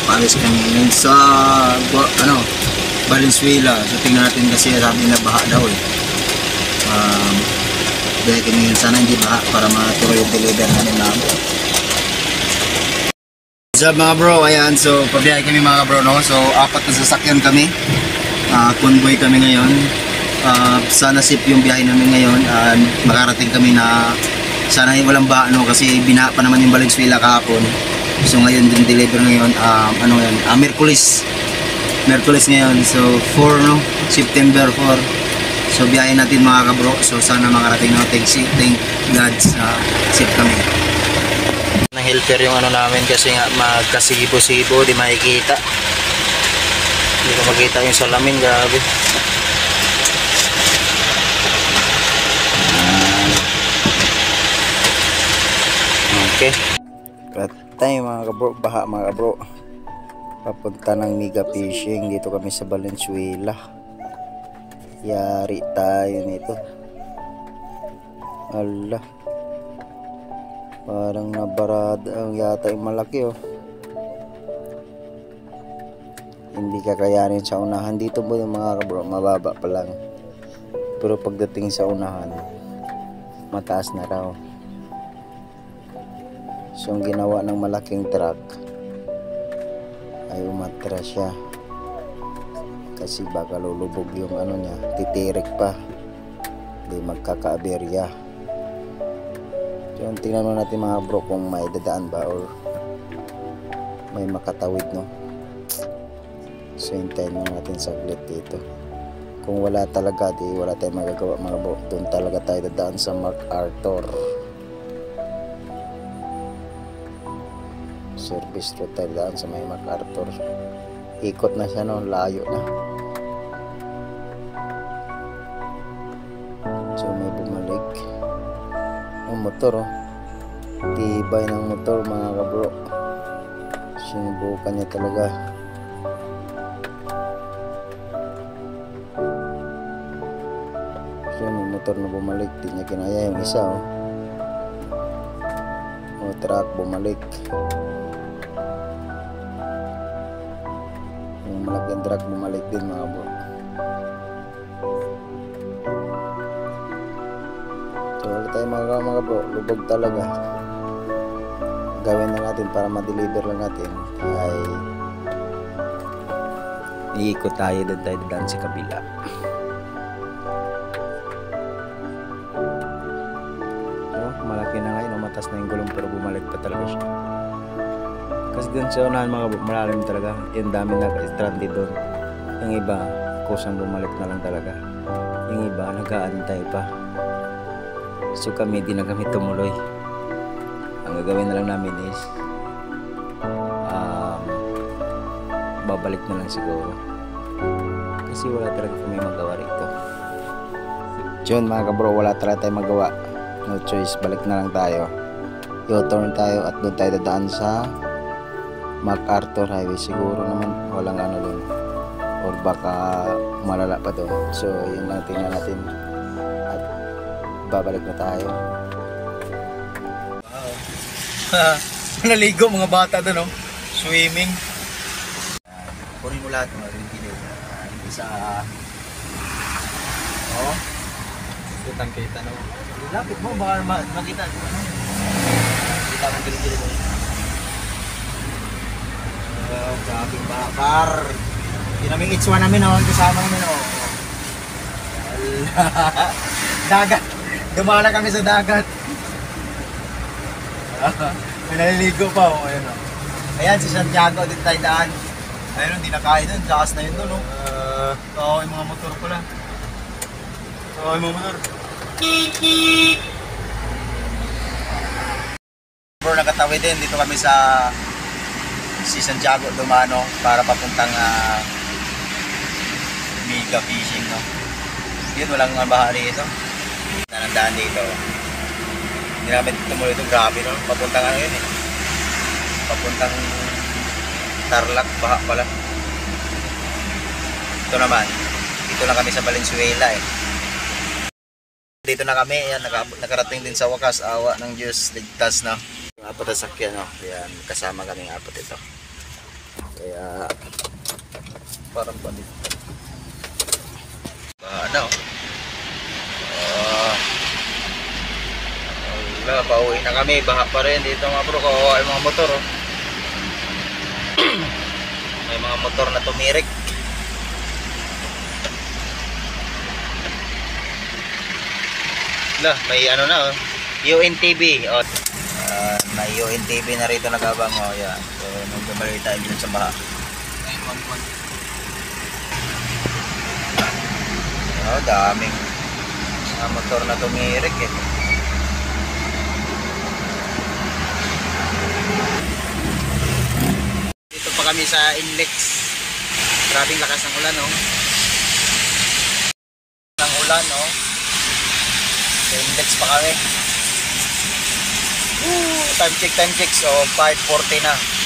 Palis kami ngayon sa Valenzuela. So tingnan natin kasi sabi na baha daw eh. Dahil kami sana hindi baha para matuloy yung deliver namin namin. What's up mga bro? Ayan, so pabiyahe kami mga bro, no? So apat na sasakyan kami. Convoy kami ngayon. Sana safe yung biyahe namin ngayon. Makarating kami na sana walang baha, no? Kasi binaha pa naman yung Valenzuela kahapon. So ngayon din deliver ngayon, Merkulis ngayon, so 4 no, September 4. So biyahe natin mga kabro, so sana makarating natin, thank God safe kami. Nang helper yung namin kasi nga magkasibo-sibo, di makikita, hindi ko makita yung salamin, grabe. Okay, patay mga kabro, baha mga kabro. Papunta ng Mega Fishing dito kami sa Valenzuela. Yari tayo nito. Ala, parang nabarada ang yata yung malaki oh. Hindi kakayanin sa unahan dito po yung mga kabro, mababa pa lang. Pero pagdating sa unahan, mataas na raw. So ang ginawa ng malaking truck ay umatras siya kasi baka lulubog yung niya, titirik pa, di magkakaaberya. So tingnan mo natin mga bro kung may dadaan ba or may makatawid, no? So hintayin mo natin saglit dito. Kung wala talaga, di wala tayong magagawa mga bro. Doon talaga tayo dadaan sa MacArthur service road, tayo daan sa may MacArthur. Ikot na siya, no? Layo na. So may bumalik ang motor, oh. Tibay ng motor mga kabro, sinubukan niya talaga. So may motor na bumalik, di niya kinaya yung isa, oh. O truck bumalik, yung malaking truck bumalik din mga bro. So wala tayo mga bro, lubog talaga. Gawin na natin para ma-deliver lang natin ay iikot tayo doon sa kabila. So malaki na ngayon, matas na yung gulong pero bumalik pa talaga siya. Kasi dun sa unahan mga bro, malalim talaga. Yung dami naka-stranded doon. Yung iba, kusang bumalik na lang talaga. Yung iba, nag-aantay pa. So kami, di na kami tumuloy. Ang gagawin na lang namin is babalik na lang siguro. Kasi wala talaga kami magawa rito. Yun mga kabro, wala talaga tayo magawa. No choice, balik na lang tayo. U-turn tayo at doon tayo dadaan sa MacArthur Highway. Siguro naman walang doon, or baka malala pa doon. So yun lang, tingnan natin at babalik na tayo. Wow. Naligo mga bata doon, oh. Swimming. Kunin mo lahat mga rin-video. Isa kitang-kita, no? Lapit mo, baka makita. Kita mo gilid-gilid. Grabing bakar. Yun naming itswa namin, oh. Kasama namin, oh. Dagat. Dumala kami sa dagat. May naliligo pa, oh. Ayan, oh. Ayan, si Santiago din tayo daan. Ayun, hindi na kaya dun. Lakas na yun dun, no? Oo, yung mga motor pala. Oo, yung mga motor. Bro, nakatawid din. Dito kami sa si Santiago Dumano para papuntang Mega Fishing, no? Yun, walang bahari ito. Nanandaan dito. Hindi namin tumuloy ito. Grabe, no? Papuntang yun, eh. Papuntang Tarlac, baha pala. Ito naman, dito na kami sa Valenzuela, eh. Dito na kami, ayan, nakarating din sa wakas. Awa ng Diyos, ligtas na. Yung apat na sakyan, no? Ayan, kasama kaming apat ito. Kaya parang palit. Ano? Wala, pauwi na kami. Baha pa rin dito mga bro. Kawawa yung mga motor. Oh. May mga motor na tumirik. Wala, may ano na oh. UNTV. Oh. May UNTV na rito nagabang. Oh, yan. So, nagbabalita tayo dito sa baha. Oh, daming motor na tumirik eh. Dito pa kami sa Inlex. Grabing lakas ng ulan, oh. Ng ulan, oh. Sa Inlex pa kami. Time check. So, 5:40 na.